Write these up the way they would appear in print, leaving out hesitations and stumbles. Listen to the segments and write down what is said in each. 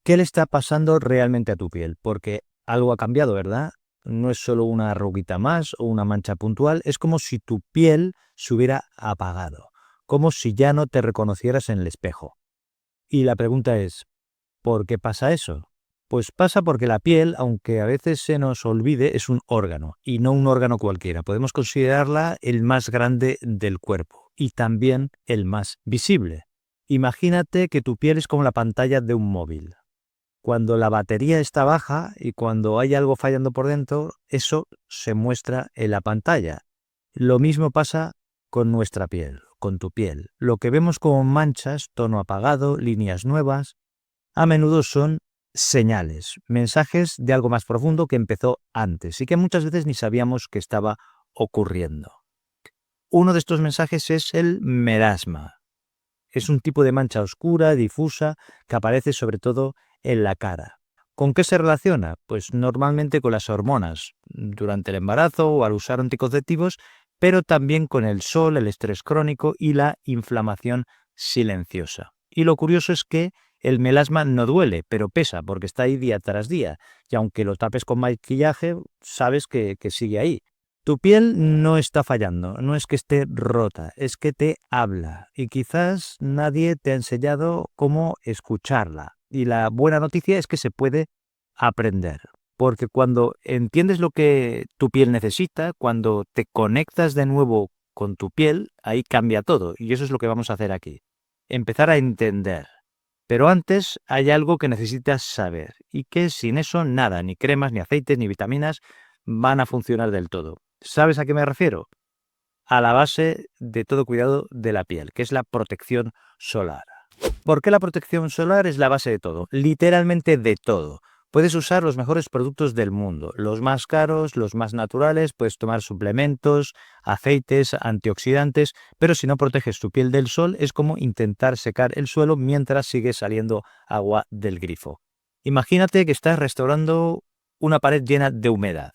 ¿Qué le está pasando realmente a tu piel? Porque algo ha cambiado, ¿verdad? No es solo una arruguita más o una mancha puntual, es como si tu piel se hubiera apagado, como si ya no te reconocieras en el espejo. Y la pregunta es, ¿por qué pasa eso? Pues pasa porque la piel, aunque a veces se nos olvide, es un órgano, y no un órgano cualquiera. Podemos considerarla el más grande del cuerpo y también el más visible. Imagínate que tu piel es como la pantalla de un móvil. Cuando la batería está baja y cuando hay algo fallando por dentro, eso se muestra en la pantalla. Lo mismo pasa con nuestra piel, con tu piel. Lo que vemos como manchas, tono apagado, líneas nuevas, a menudo son señales, mensajes de algo más profundo que empezó antes y que muchas veces ni sabíamos que estaba ocurriendo. Uno de estos mensajes es el melasma. Es un tipo de mancha oscura, difusa, que aparece sobre todo en la cara. ¿Con qué se relaciona? Pues normalmente con las hormonas, durante el embarazo o al usar anticonceptivos, pero también con el sol, el estrés crónico y la inflamación silenciosa. Y lo curioso es que el melasma no duele, pero pesa, porque está ahí día tras día. Y aunque lo tapes con maquillaje, sabes que sigue ahí. Tu piel no está fallando, no es que esté rota, es que te habla y quizás nadie te ha enseñado cómo escucharla. Y la buena noticia es que se puede aprender, porque cuando entiendes lo que tu piel necesita, cuando te conectas de nuevo con tu piel, ahí cambia todo y eso es lo que vamos a hacer aquí. Empezar a entender. Pero antes hay algo que necesitas saber y que sin eso nada, ni cremas, ni aceites, ni vitaminas van a funcionar del todo. ¿Sabes a qué me refiero? A la base de todo cuidado de la piel, que es la protección solar. ¿Por qué la protección solar es la base de todo? Literalmente de todo. Puedes usar los mejores productos del mundo, los más caros, los más naturales, puedes tomar suplementos, aceites, antioxidantes, pero si no proteges tu piel del sol es como intentar secar el suelo mientras sigue saliendo agua del grifo. Imagínate que estás restaurando una pared llena de humedad.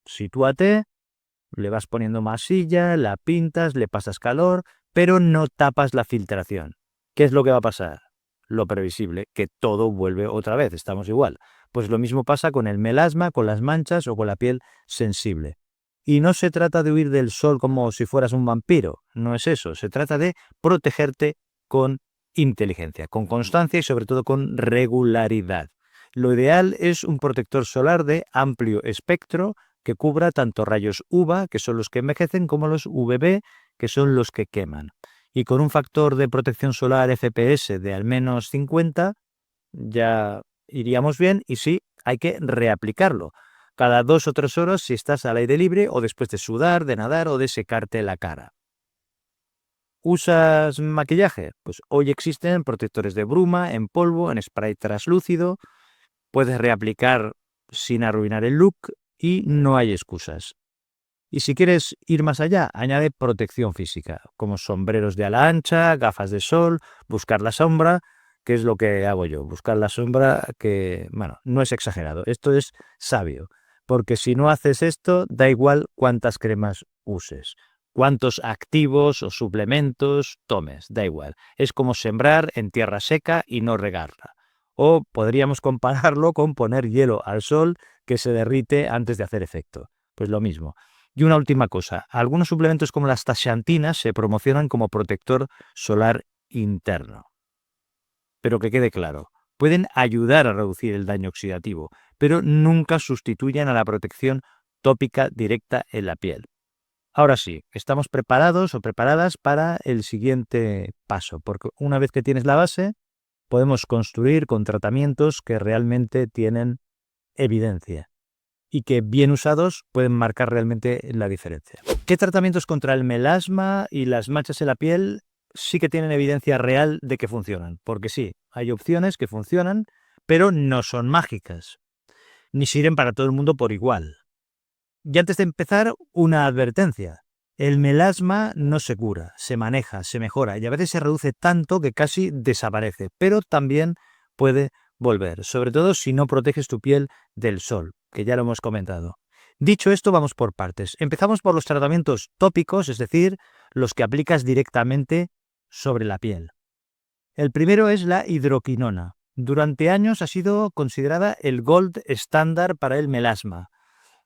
Sitúate, le vas poniendo masilla, la pintas, le pasas calor, pero no tapas la filtración. ¿Qué es lo que va a pasar? Lo previsible, que todo vuelve otra vez, estamos igual. Pues lo mismo pasa con el melasma, con las manchas o con la piel sensible. Y no se trata de huir del sol como si fueras un vampiro, no es eso, se trata de protegerte con inteligencia, con constancia y sobre todo con regularidad. Lo ideal es un protector solar de amplio espectro que cubra tanto rayos UVA, que son los que envejecen, como los UVB, que son los que queman. Y con un factor de protección solar FPS de al menos 50, ya iríamos bien y sí, hay que reaplicarlo. Cada 2 o 3 horas si estás al aire libre o después de sudar, de nadar o de secarte la cara. ¿Usas maquillaje? Pues hoy existen protectores de bruma, en polvo, en spray traslúcido. Puedes reaplicar sin arruinar el look y no hay excusas. Y si quieres ir más allá, añade protección física, como sombreros de ala ancha, gafas de sol, buscar la sombra, que es lo que hago yo, buscar la sombra que, bueno, no es exagerado, esto es sabio, porque si no haces esto, da igual cuántas cremas uses, cuántos activos o suplementos tomes, da igual. Es como sembrar en tierra seca y no regarla. O podríamos compararlo con poner hielo al sol que se derrite antes de hacer efecto. Pues lo mismo. Y una última cosa, algunos suplementos como las taxantinas se promocionan como protector solar interno. Pero que quede claro, pueden ayudar a reducir el daño oxidativo, pero nunca sustituyen a la protección tópica directa en la piel. Ahora sí, estamos preparados o preparadas para el siguiente paso, porque una vez que tienes la base, podemos construir con tratamientos que realmente tienen evidencia y que bien usados pueden marcar realmente la diferencia. ¿Qué tratamientos contra el melasma y las manchas en la piel sí que tienen evidencia real de que funcionan? Porque sí, hay opciones que funcionan, pero no son mágicas, ni sirven para todo el mundo por igual. Y antes de empezar, una advertencia. El melasma no se cura, se maneja, se mejora y a veces se reduce tanto que casi desaparece, pero también puede volver, sobre todo si no proteges tu piel del sol, que ya lo hemos comentado. Dicho esto, vamos por partes. Empezamos por los tratamientos tópicos, es decir, los que aplicas directamente sobre la piel. El primero es la hidroquinona. Durante años ha sido considerada el gold estándar para el melasma.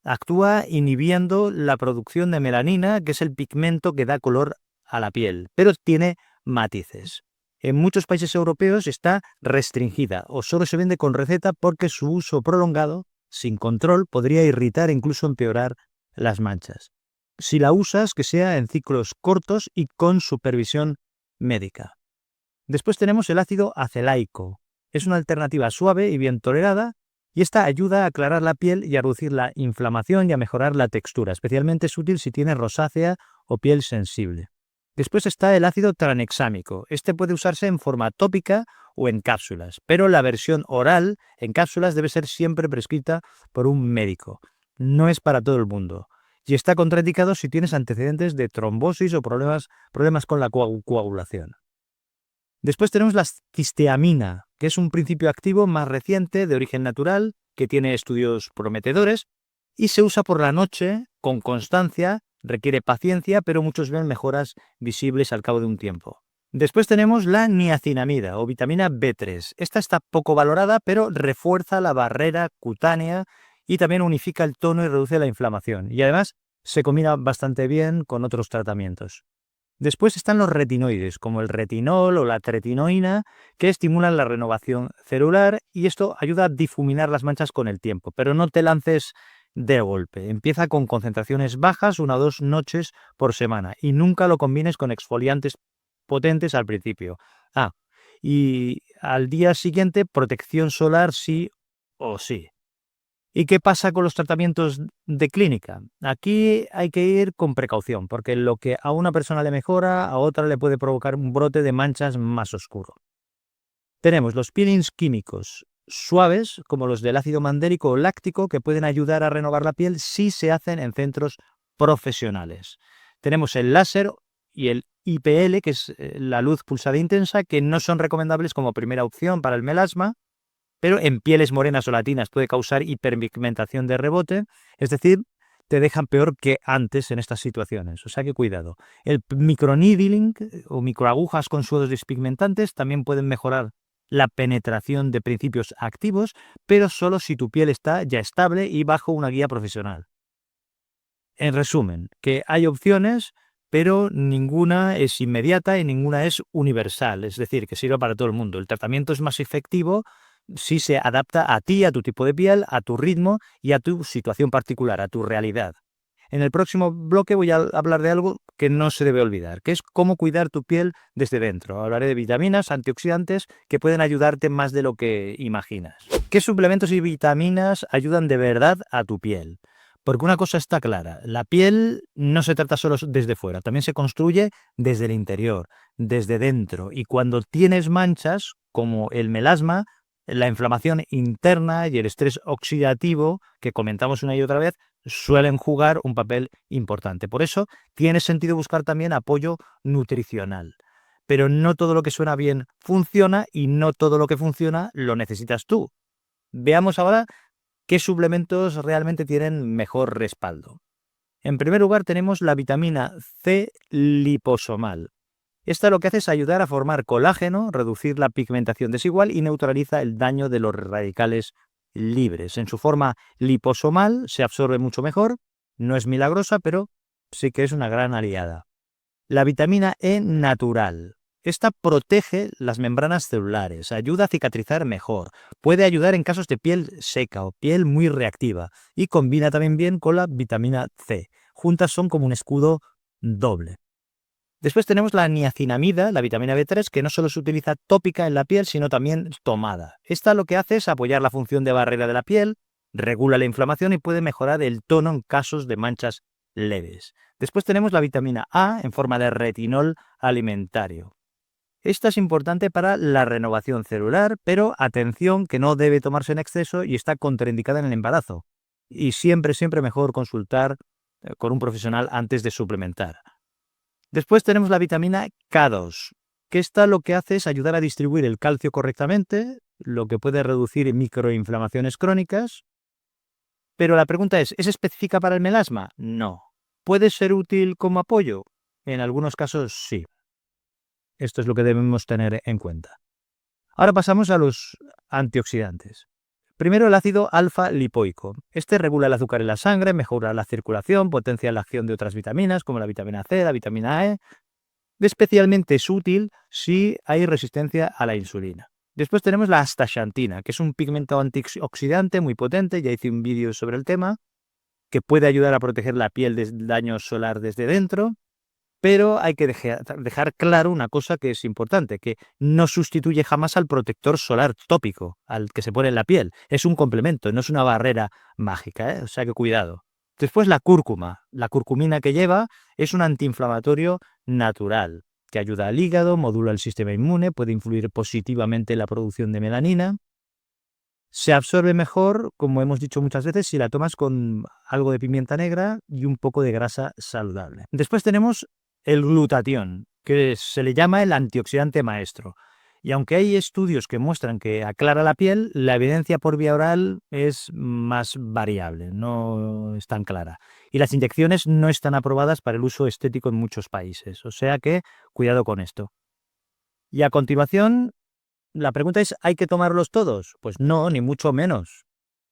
Actúa inhibiendo la producción de melanina, que es el pigmento que da color a la piel, pero tiene matices. En muchos países europeos está restringida o solo se vende con receta porque su uso prolongado, sin control, podría irritar e incluso empeorar las manchas. Si la usas, que sea en ciclos cortos y con supervisión médica. Después tenemos el ácido acelaico. Es una alternativa suave y bien tolerada, y esta ayuda a aclarar la piel y a reducir la inflamación y a mejorar la textura. Especialmente es útil si tienes rosácea o piel sensible. Después está el ácido tranexámico. Este puede usarse en forma tópica o en cápsulas, pero la versión oral en cápsulas debe ser siempre prescrita por un médico. No es para todo el mundo. Y está contraindicado si tienes antecedentes de trombosis o problemas con la coagulación. Después tenemos la cisteamina, que es un principio activo más reciente de origen natural, que tiene estudios prometedores y se usa por la noche con constancia, requiere paciencia, pero muchos ven mejoras visibles al cabo de un tiempo. Después tenemos la niacinamida o vitamina B3. Esta está poco valorada, pero refuerza la barrera cutánea y también unifica el tono y reduce la inflamación. Y además se combina bastante bien con otros tratamientos. Después están los retinoides, como el retinol o la tretinoína, que estimulan la renovación celular y esto ayuda a difuminar las manchas con el tiempo. Pero no te lances de golpe. Empieza con concentraciones bajas, 1 o 2 noches por semana, y nunca lo combines con exfoliantes potentes al principio. Y al día siguiente, protección solar sí o sí. ¿Y qué pasa con los tratamientos de clínica? Aquí hay que ir con precaución, porque lo que a una persona le mejora, a otra le puede provocar un brote de manchas más oscuro. Tenemos los peelings químicos suaves, como los del ácido mandélico o láctico, que pueden ayudar a renovar la piel si se hacen en centros profesionales. Tenemos el láser y el IPL, que es la luz pulsada intensa, que no son recomendables como primera opción para el melasma, pero en pieles morenas o latinas puede causar hiperpigmentación de rebote, es decir, te dejan peor que antes en estas situaciones. O sea que cuidado. El microneedling o microagujas con sueros despigmentantes también pueden mejorar la penetración de principios activos, pero solo si tu piel está ya estable y bajo una guía profesional. En resumen, que hay opciones, pero ninguna es inmediata y ninguna es universal, es decir, que sirve para todo el mundo. El tratamiento es más efectivo si se adapta a ti, a tu tipo de piel, a tu ritmo y a tu situación particular, a tu realidad. En el próximo bloque voy a hablar de algo que no se debe olvidar, que es cómo cuidar tu piel desde dentro. Hablaré de vitaminas, antioxidantes, que pueden ayudarte más de lo que imaginas. ¿Qué suplementos y vitaminas ayudan de verdad a tu piel? Porque una cosa está clara, la piel no se trata solo desde fuera, también se construye desde el interior, desde dentro. Y cuando tienes manchas, como el melasma, la inflamación interna y el estrés oxidativo, que comentamos una y otra vez, suelen jugar un papel importante. Por eso tiene sentido buscar también apoyo nutricional. Pero no todo lo que suena bien funciona y no todo lo que funciona lo necesitas tú. Veamos ahora qué suplementos realmente tienen mejor respaldo. En primer lugar tenemos la vitamina C liposomal. Esta lo que hace es ayudar a formar colágeno, reducir la pigmentación desigual y neutraliza el daño de los radicales libres. En su forma liposomal se absorbe mucho mejor, no es milagrosa, pero sí que es una gran aliada. La vitamina E natural. Esta protege las membranas celulares, ayuda a cicatrizar mejor, puede ayudar en casos de piel seca o piel muy reactiva y combina también bien con la vitamina C. Juntas son como un escudo doble. Después tenemos la niacinamida, la vitamina B3, que no solo se utiliza tópica en la piel, sino también tomada. Esta lo que hace es apoyar la función de barrera de la piel, regula la inflamación y puede mejorar el tono en casos de manchas leves. Después tenemos la vitamina A en forma de retinol alimentario. Esta es importante para la renovación celular, pero atención que no debe tomarse en exceso y está contraindicada en el embarazo. Y siempre mejor consultar con un profesional antes de suplementar. Después tenemos la vitamina K2, que esta lo que hace es ayudar a distribuir el calcio correctamente, lo que puede reducir microinflamaciones crónicas. Pero la pregunta ¿es específica para el melasma? No. ¿Puede ser útil como apoyo? En algunos casos sí. Esto es lo que debemos tener en cuenta. Ahora pasamos a los antioxidantes. Primero, el ácido alfa-lipoico. Este regula el azúcar en la sangre, mejora la circulación, potencia la acción de otras vitaminas como la vitamina C, la vitamina E. Especialmente es útil si hay resistencia a la insulina. Después tenemos la astaxantina, que es un pigmento antioxidante muy potente, ya hice un vídeo sobre el tema, que puede ayudar a proteger la piel del daño solar desde dentro, pero hay que dejar claro una cosa que es importante, que no sustituye jamás al protector solar tópico, al que se pone en la piel. Es un complemento, no es una barrera mágica, ¿eh? O sea que cuidado. Después la cúrcuma. La curcumina que lleva es un antiinflamatorio natural, que ayuda al hígado, modula el sistema inmune, puede influir positivamente en la producción de melanina. Se absorbe mejor, como hemos dicho muchas veces, si la tomas con algo de pimienta negra y un poco de grasa saludable. Después tenemos el glutatión, que se le llama el antioxidante maestro. Y aunque hay estudios que muestran que aclara la piel, la evidencia por vía oral es más variable, no es tan clara. Y las inyecciones no están aprobadas para el uso estético en muchos países. O sea que cuidado con esto. Y a continuación, la pregunta es, ¿hay que tomarlos todos? Pues no, ni mucho menos.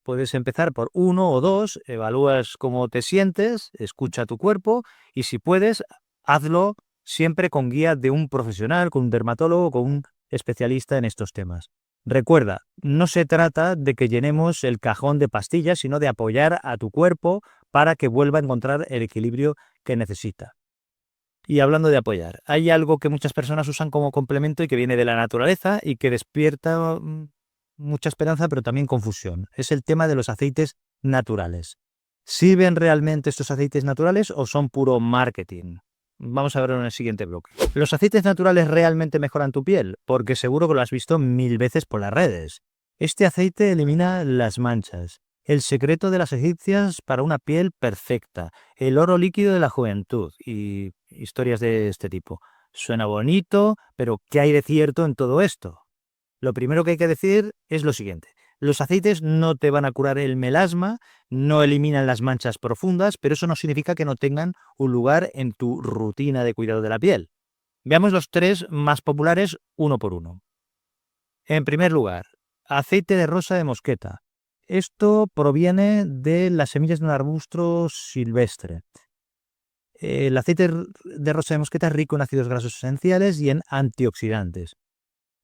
Puedes empezar por 1 o 2, evalúas cómo te sientes, escucha tu cuerpo y si puedes, hazlo siempre con guía de un profesional, con un dermatólogo, con un especialista en estos temas. Recuerda, no se trata de que llenemos el cajón de pastillas, sino de apoyar a tu cuerpo para que vuelva a encontrar el equilibrio que necesita. Y hablando de apoyar, hay algo que muchas personas usan como complemento y que viene de la naturaleza y que despierta mucha esperanza, pero también confusión. Es el tema de los aceites naturales. ¿Sirven realmente estos aceites naturales o son puro marketing? Vamos a verlo en el siguiente bloque. ¿Los aceites naturales realmente mejoran tu piel? Porque seguro que lo has visto 1000 veces por las redes. Este aceite elimina las manchas. El secreto de las egipcias para una piel perfecta. El oro líquido de la juventud y historias de este tipo. Suena bonito, pero ¿qué hay de cierto en todo esto? Lo primero que hay que decir es lo siguiente. Los aceites no te van a curar el melasma, no eliminan las manchas profundas, pero eso no significa que no tengan un lugar en tu rutina de cuidado de la piel. Veamos los 3 más populares uno por uno. En primer lugar, aceite de rosa de mosqueta. Esto proviene de las semillas de un arbusto silvestre. El aceite de rosa de mosqueta es rico en ácidos grasos esenciales y en antioxidantes.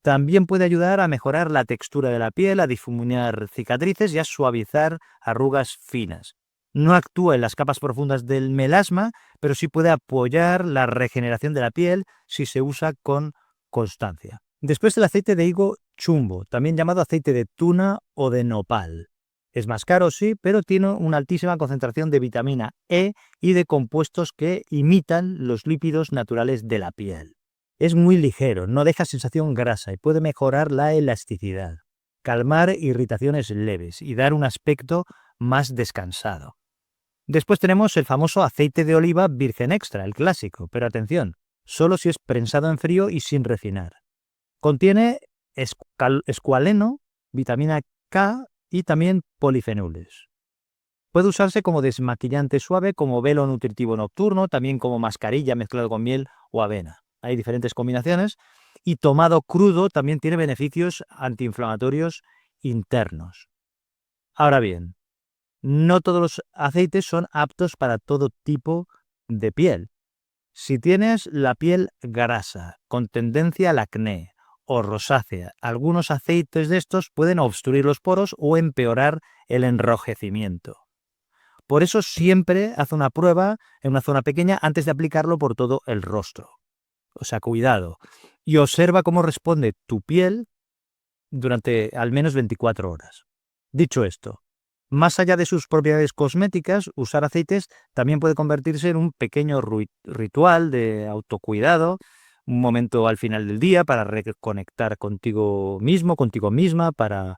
También puede ayudar a mejorar la textura de la piel, a difuminar cicatrices y a suavizar arrugas finas. No actúa en las capas profundas del melasma, pero sí puede apoyar la regeneración de la piel si se usa con constancia. Después el aceite de higo chumbo, también llamado aceite de tuna o de nopal. Es más caro, sí, pero tiene una altísima concentración de vitamina E y de compuestos que imitan los lípidos naturales de la piel. Es muy ligero, no deja sensación grasa y puede mejorar la elasticidad, calmar irritaciones leves y dar un aspecto más descansado. Después tenemos el famoso aceite de oliva virgen extra, el clásico, pero atención, solo si es prensado en frío y sin refinar. Contiene escualeno, vitamina K y también polifenoles. Puede usarse como desmaquillante suave, como velo nutritivo nocturno, también como mascarilla mezclado con miel o avena. Hay diferentes combinaciones y tomado crudo también tiene beneficios antiinflamatorios internos. Ahora bien, no todos los aceites son aptos para todo tipo de piel. Si tienes la piel grasa, con tendencia al acné o rosácea, algunos aceites de estos pueden obstruir los poros o empeorar el enrojecimiento. Por eso siempre haz una prueba en una zona pequeña antes de aplicarlo por todo el rostro. O sea, cuidado. Y observa cómo responde tu piel durante al menos 24 horas. Dicho esto, más allá de sus propiedades cosméticas, usar aceites también puede convertirse en un pequeño ritual de autocuidado, un momento al final del día para reconectar contigo mismo, contigo misma, para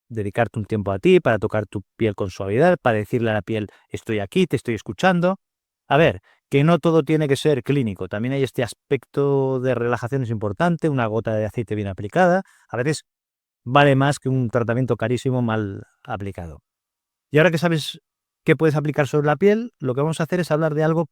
dedicarte un tiempo a ti, para tocar tu piel con suavidad, para decirle a la piel, estoy aquí, te estoy escuchando. A ver, que no todo tiene que ser clínico, también hay este aspecto de relajación es importante, una gota de aceite bien aplicada, a veces vale más que un tratamiento carísimo mal aplicado. Y ahora que sabes qué puedes aplicar sobre la piel, lo que vamos a hacer es hablar de algo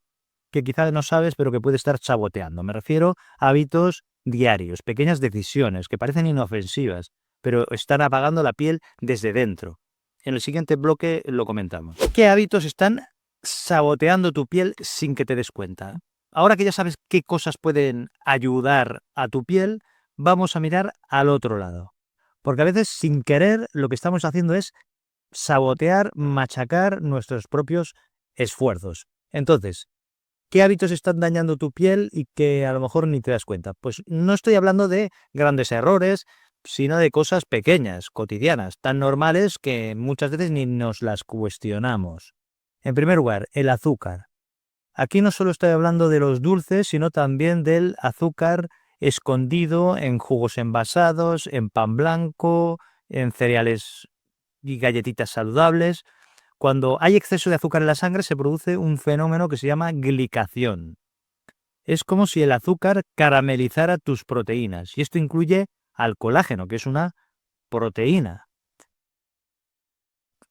que quizás no sabes, pero que puede estar saboteando. Me refiero a hábitos diarios, pequeñas decisiones que parecen inofensivas, pero están apagando la piel desde dentro. En el siguiente bloque lo comentamos. ¿Qué hábitos están saboteando tu piel sin que te des cuenta? Ahora que ya sabes qué cosas pueden ayudar a tu piel, vamos a mirar al otro lado. Porque a veces, sin querer, lo que estamos haciendo es sabotear, machacar nuestros propios esfuerzos. Entonces, ¿qué hábitos están dañando tu piel y que a lo mejor ni te das cuenta? Pues no estoy hablando de grandes errores, sino de cosas pequeñas, cotidianas, tan normales que muchas veces ni nos las cuestionamos. En primer lugar, el azúcar. Aquí no solo estoy hablando de los dulces, sino también del azúcar escondido en jugos envasados, en pan blanco, en cereales y galletitas saludables. Cuando hay exceso de azúcar en la sangre se produce un fenómeno que se llama glicación. Es como si el azúcar caramelizara tus proteínas, y esto incluye al colágeno, que es una proteína.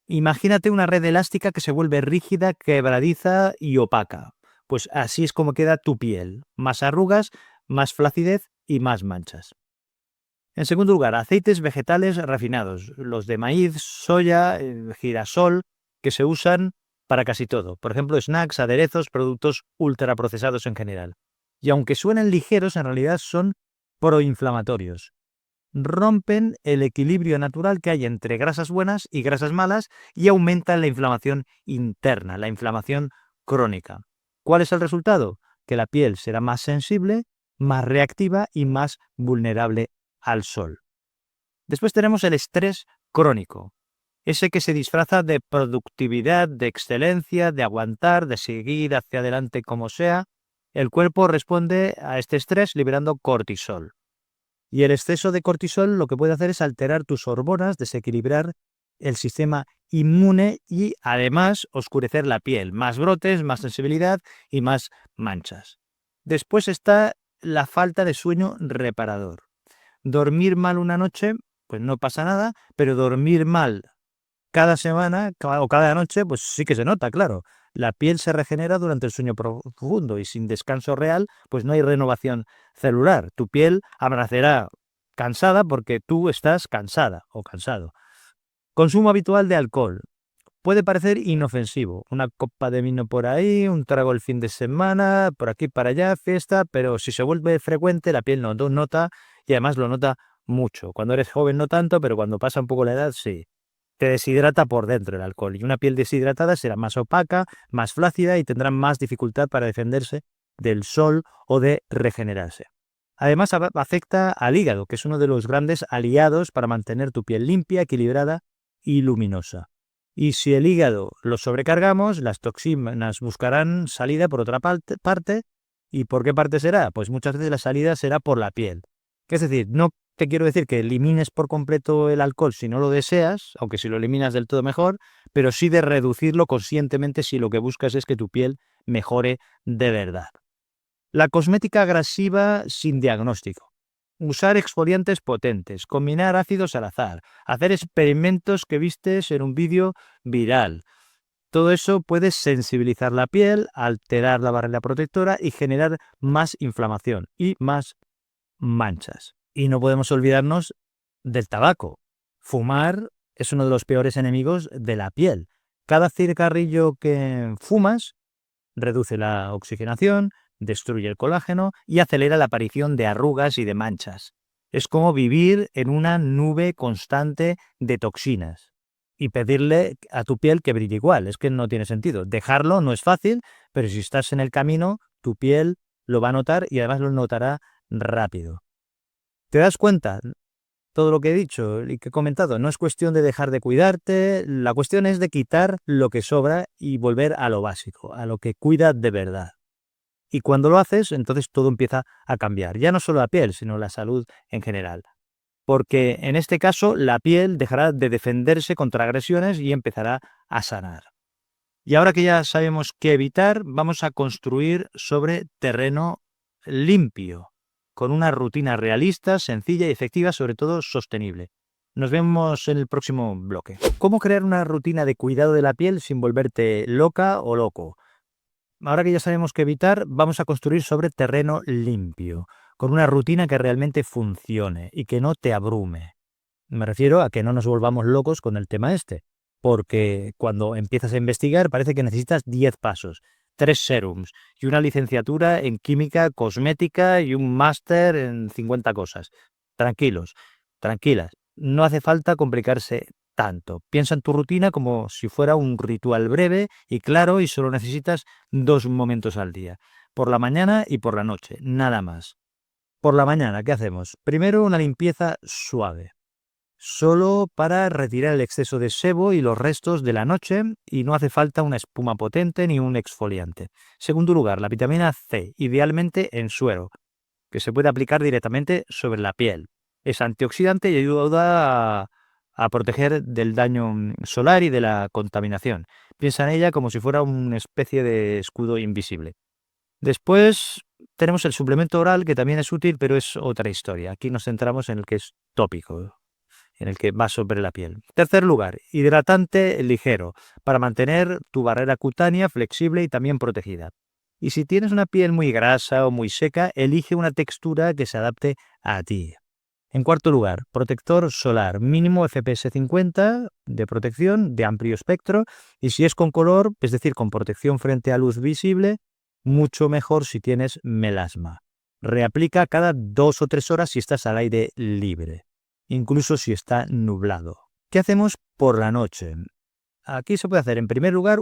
Imagínate una red elástica que se vuelve rígida, quebradiza y opaca. Pues así es como queda tu piel, más arrugas, más flacidez y más manchas. En segundo lugar, aceites vegetales refinados, los de maíz, soya, girasol, que se usan para casi todo. Por ejemplo, snacks, aderezos, productos ultraprocesados en general. Y aunque suenen ligeros, en realidad son proinflamatorios. Rompen el equilibrio natural que hay entre grasas buenas y grasas malas y aumentan la inflamación interna, la inflamación crónica. ¿Cuál es el resultado? Que la piel será más sensible, más reactiva y más vulnerable al sol. Después tenemos el estrés crónico, ese que se disfraza de productividad, de excelencia, de aguantar, de seguir hacia adelante como sea. El cuerpo responde a este estrés liberando cortisol. Y el exceso de cortisol lo que puede hacer es alterar tus hormonas, desequilibrar el sistema inmune y además oscurecer la piel, más brotes, más sensibilidad y más manchas. Después está la falta de sueño reparador. Dormir mal una noche, pues no pasa nada, pero dormir mal cada semana o cada noche, pues sí que se nota, claro. La piel se regenera durante el sueño profundo y sin descanso real, pues no hay renovación celular. Tu piel amanecerá cansada porque tú estás cansada o cansado. Consumo habitual de alcohol. Puede parecer inofensivo. Una copa de vino por ahí, un trago el fin de semana, por aquí para allá, fiesta, pero si se vuelve frecuente, la piel no nota y además lo nota mucho. Cuando eres joven no tanto, pero cuando pasa un poco la edad, sí. Te deshidrata por dentro el alcohol y una piel deshidratada será más opaca, más flácida y tendrá más dificultad para defenderse del sol o de regenerarse. Además, afecta al hígado, que es uno de los grandes aliados para mantener tu piel limpia, equilibrada y luminosa. Y si el hígado lo sobrecargamos, las toxinas buscarán salida por otra parte. ¿Y por qué parte será? Pues muchas veces la salida será por la piel. Es decir, no te quiero decir que elimines por completo el alcohol si no lo deseas, aunque si lo eliminas del todo mejor, pero sí de reducirlo conscientemente si lo que buscas es que tu piel mejore de verdad. La cosmética agresiva sin diagnóstico. Usar exfoliantes potentes, combinar ácidos al azar, hacer experimentos que vistes en un vídeo viral. Todo eso puede sensibilizar la piel, alterar la barrera protectora y generar más inflamación y más manchas. Y no podemos olvidarnos del tabaco. Fumar es uno de los peores enemigos de la piel. Cada cigarrillo que fumas reduce la oxigenación, destruye el colágeno y acelera la aparición de arrugas y de manchas. Es como vivir en una nube constante de toxinas y pedirle a tu piel que brille igual. Es que no tiene sentido. Dejarlo no es fácil, pero si estás en el camino, tu piel lo va a notar y además lo notará rápido. ¿Te das cuenta? Todo lo que he dicho y que he comentado, no es cuestión de dejar de cuidarte, la cuestión es de quitar lo que sobra y volver a lo básico, a lo que cuida de verdad. Y cuando lo haces, entonces todo empieza a cambiar, ya no solo la piel, sino la salud en general. Porque en este caso la piel dejará de defenderse contra agresiones y empezará a sanar. Y ahora que ya sabemos qué evitar, vamos a construir sobre terreno limpio, con una rutina realista, sencilla y efectiva, sobre todo sostenible. Nos vemos en el próximo bloque. ¿Cómo crear una rutina de cuidado de la piel sin volverte loca o loco? Ahora que ya sabemos qué evitar, vamos a construir sobre terreno limpio, con una rutina que realmente funcione y que no te abrume. Me refiero a que no nos volvamos locos con el tema este, porque cuando empiezas a investigar parece que necesitas 10 pasos, 3 serums y una licenciatura en química cosmética y un máster en 50 cosas. Tranquilos, tranquilas, no hace falta complicarse tanto. Piensa en tu rutina como si fuera un ritual breve y claro y solo necesitas 2 momentos al día, por la mañana y por la noche, nada más. Por la mañana, ¿qué hacemos? Primero una limpieza suave, solo para retirar el exceso de sebo y los restos de la noche y no hace falta una espuma potente ni un exfoliante. Segundo lugar, la vitamina C, idealmente en suero, que se puede aplicar directamente sobre la piel. Es antioxidante y ayuda a proteger del daño solar y de la contaminación. Piensa en ella como si fuera una especie de escudo invisible. Después tenemos el suplemento oral, que también es útil, pero es otra historia. Aquí nos centramos en el que es tópico, en el que va sobre la piel. Tercer lugar, hidratante ligero, para mantener tu barrera cutánea flexible y también protegida. Y si tienes una piel muy grasa o muy seca, elige una textura que se adapte a ti. En cuarto lugar, protector solar, mínimo FPS 50 de protección de amplio espectro, y si es con color, es decir, con protección frente a luz visible, mucho mejor si tienes melasma. Reaplica cada 2 o 3 horas si estás al aire libre, incluso si está nublado. ¿Qué hacemos por la noche? Aquí se puede hacer, en primer lugar,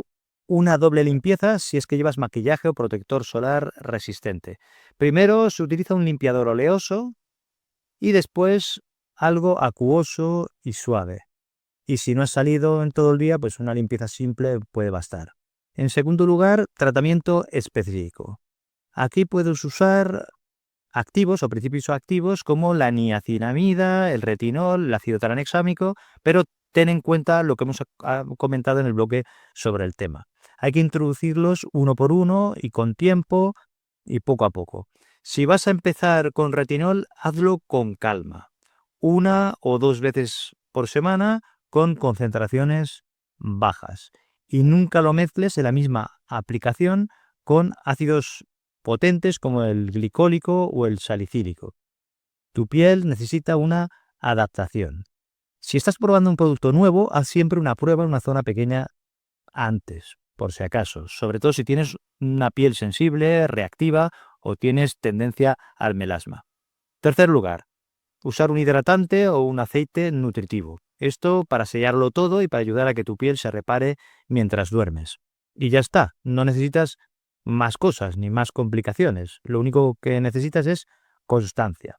una doble limpieza si es que llevas maquillaje o protector solar resistente. Primero se utiliza un limpiador oleoso y después algo acuoso y suave. Y si no has salido en todo el día, pues una limpieza simple puede bastar. En segundo lugar, tratamiento específico. Aquí puedes usar activos o principios activos como la niacinamida, el retinol, el ácido tranexámico, pero ten en cuenta lo que hemos comentado en el bloque sobre el tema. Hay que introducirlos uno por uno y con tiempo y poco a poco. Si vas a empezar con retinol, hazlo con calma, 1 o 2 veces por semana con concentraciones bajas y nunca lo mezcles en la misma aplicación con ácidos potentes como el glicólico o el salicílico. Tu piel necesita una adaptación. Si estás probando un producto nuevo, haz siempre una prueba en una zona pequeña antes, por si acaso, sobre todo si tienes una piel sensible, reactiva o tienes tendencia al melasma. Tercer lugar, usar un hidratante o un aceite nutritivo. Esto para sellarlo todo y para ayudar a que tu piel se repare mientras duermes. Y ya está, no necesitas más cosas ni más complicaciones. Lo único que necesitas es constancia.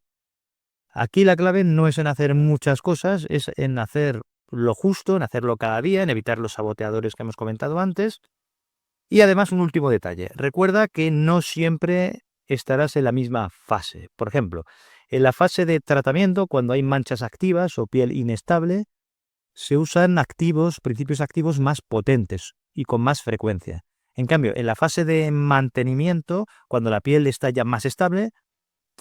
Aquí la clave no es en hacer muchas cosas, es en hacer lo justo, en hacerlo cada día, en evitar los saboteadores que hemos comentado antes. Y además un último detalle, recuerda que no siempre estarás en la misma fase. Por ejemplo, en la fase de tratamiento, cuando hay manchas activas o piel inestable, se usan activos, principios activos más potentes y con más frecuencia. En cambio, en la fase de mantenimiento, cuando la piel está ya más estable,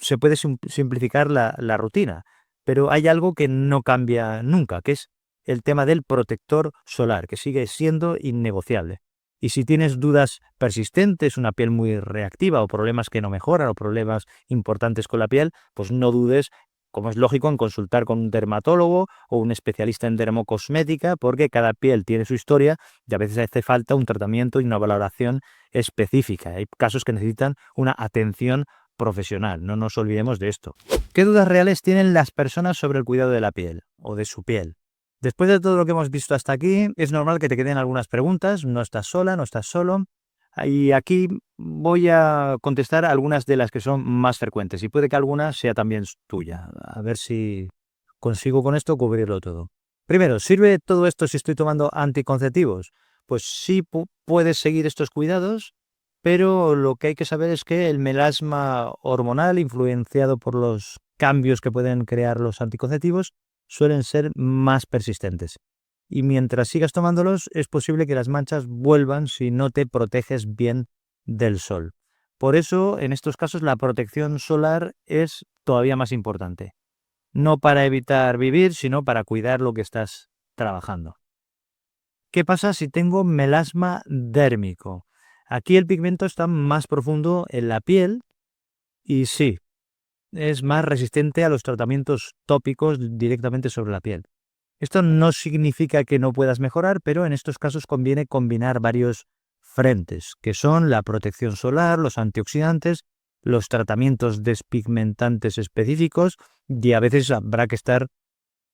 se puede simplificar la rutina. Pero hay algo que no cambia nunca, que es el tema del protector solar, que sigue siendo innegociable. Y si tienes dudas persistentes, una piel muy reactiva o problemas que no mejoran o problemas importantes con la piel, pues no dudes, como es lógico, en consultar con un dermatólogo o un especialista en dermocosmética, porque cada piel tiene su historia y a veces hace falta un tratamiento y una valoración específica. Hay casos que necesitan una atención profesional, no nos olvidemos de esto. ¿Qué dudas reales tienen las personas sobre el cuidado de la piel o de su piel? Después de todo lo que hemos visto hasta aquí, es normal que te queden algunas preguntas, no estás sola, no estás solo. Y aquí voy a contestar algunas de las que son más frecuentes y puede que alguna sea también tuya. A ver si consigo con esto cubrirlo todo. Primero, ¿sirve todo esto si estoy tomando anticonceptivos? Pues sí, puedes seguir estos cuidados, pero lo que hay que saber es que el melasma hormonal, influenciado por los cambios que pueden crear los anticonceptivos, suelen ser más persistentes. Y mientras sigas tomándolos, es posible que las manchas vuelvan si no te proteges bien del sol. Por eso, en estos casos, la protección solar es todavía más importante. No para evitar vivir, sino para cuidar lo que estás trabajando. ¿Qué pasa si tengo melasma dérmico? Aquí el pigmento está más profundo en la piel y sí, es más resistente a los tratamientos tópicos directamente sobre la piel. Esto no significa que no puedas mejorar, pero en estos casos conviene combinar varios frentes, que son la protección solar, los antioxidantes, los tratamientos despigmentantes específicos, y a veces habrá que estar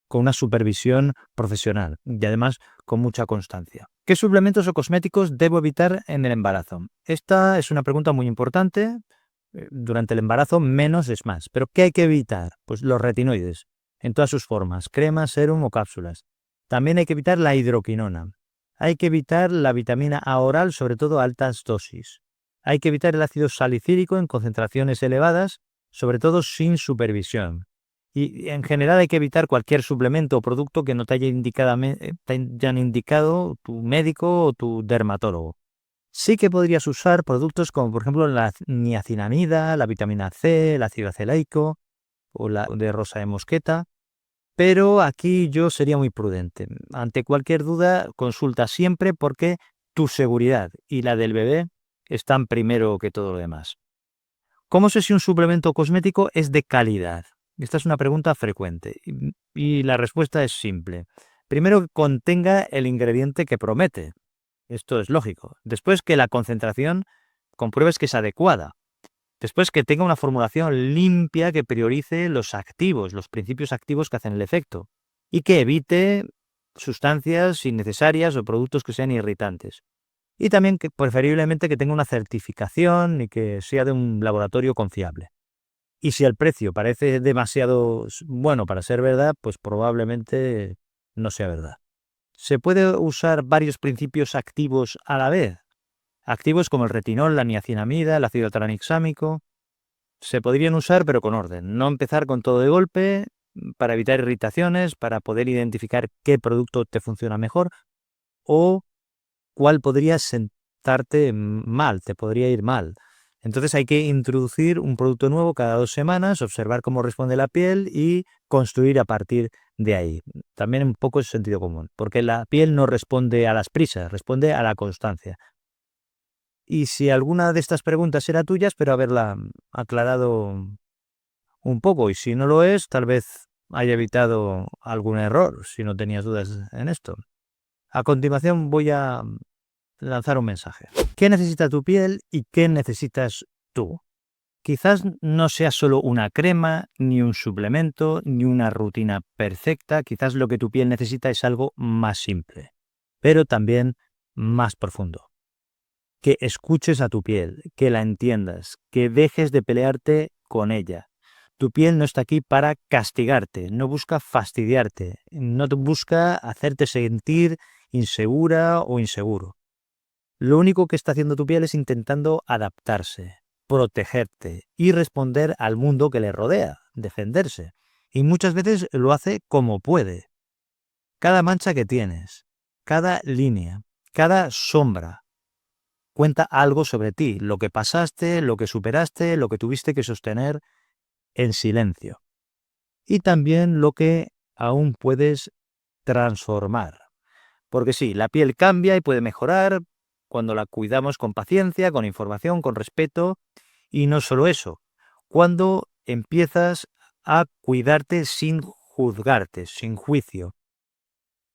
con una supervisión profesional y además con mucha constancia. ¿Qué suplementos o cosméticos debo evitar en el embarazo? Esta es una pregunta muy importante. Durante el embarazo menos es más. ¿Pero qué hay que evitar? Pues los retinoides, en todas sus formas, cremas, serum o cápsulas. También hay que evitar la hidroquinona. Hay que evitar la vitamina A oral, sobre todo a altas dosis. Hay que evitar el ácido salicílico en concentraciones elevadas, sobre todo sin supervisión. Y en general hay que evitar cualquier suplemento o producto que no te hayan indicado tu médico o tu dermatólogo. Sí que podrías usar productos como por ejemplo la niacinamida, la vitamina C, el ácido acelaico o la de rosa de mosqueta, pero aquí yo sería muy prudente. Ante cualquier duda, consulta siempre porque tu seguridad y la del bebé están primero que todo lo demás. ¿Cómo sé si un suplemento cosmético es de calidad? Esta es una pregunta frecuente y la respuesta es simple. Primero, que contenga el ingrediente que promete. Esto es lógico. Después, que la concentración compruebes que es adecuada. Después, que tenga una formulación limpia que priorice los activos, los principios activos que hacen el efecto. Y que evite sustancias innecesarias o productos que sean irritantes. Y también que preferiblemente que tenga una certificación y que sea de un laboratorio confiable. Y si el precio parece demasiado bueno para ser verdad, pues probablemente no sea verdad. ¿Se puede usar varios principios activos a la vez? Activos como el retinol, la niacinamida, el ácido tranexámico. Se podrían usar, pero con orden. No empezar con todo de golpe para evitar irritaciones, para poder identificar qué producto te funciona mejor o cuál podría sentarte mal, te podría ir mal. Entonces hay que introducir un producto nuevo cada 2 semanas, observar cómo responde la piel y construir a partir de ahí. También un poco es sentido común, porque la piel no responde a las prisas, responde a la constancia. Y si alguna de estas preguntas era tuya, espero haberla aclarado un poco, y si no lo es, tal vez haya evitado algún error, si no tenías dudas en esto. A continuación voy a lanzar un mensaje. ¿Qué necesita tu piel y qué necesitas tú? Quizás no sea solo una crema, ni un suplemento, ni una rutina perfecta. Quizás lo que tu piel necesita es algo más simple, pero también más profundo. Que escuches a tu piel, que la entiendas, que dejes de pelearte con ella. Tu piel no está aquí para castigarte, no busca fastidiarte, no busca hacerte sentir insegura o inseguro. Lo único que está haciendo tu piel es intentando adaptarse, protegerte y responder al mundo que le rodea, defenderse. Y muchas veces lo hace como puede. Cada mancha que tienes, cada línea, cada sombra, cuenta algo sobre ti, lo que pasaste, lo que superaste, lo que tuviste que sostener en silencio. Y también lo que aún puedes transformar. Porque sí, la piel cambia y puede mejorar cuando la cuidamos con paciencia, con información, con respeto. Y no solo eso, cuando empiezas a cuidarte sin juzgarte, sin juicio.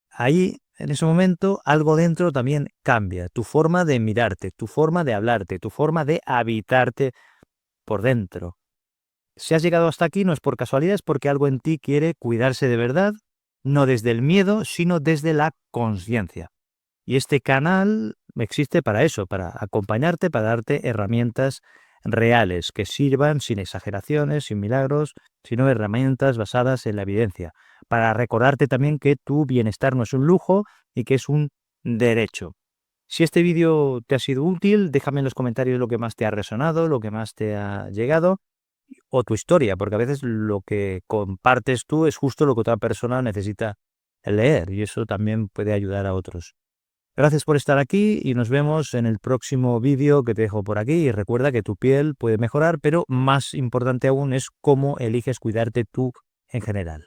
Ahí, en ese momento, algo dentro también cambia. Tu forma de mirarte, tu forma de hablarte, tu forma de habitarte por dentro. Si has llegado hasta aquí no es por casualidad, es porque algo en ti quiere cuidarse de verdad, no desde el miedo, sino desde la conciencia. Y este canal existe para eso, para acompañarte, para darte herramientas reales que sirvan sin exageraciones, sin milagros, sino herramientas basadas en la evidencia, para recordarte también que tu bienestar no es un lujo y que es un derecho. Si este vídeo te ha sido útil, déjame en los comentarios lo que más te ha resonado, lo que más te ha llegado o tu historia, porque a veces lo que compartes tú es justo lo que otra persona necesita leer y eso también puede ayudar a otros. Gracias por estar aquí y nos vemos en el próximo vídeo que te dejo por aquí. Y recuerda que tu piel puede mejorar, pero más importante aún es cómo eliges cuidarte tú en general.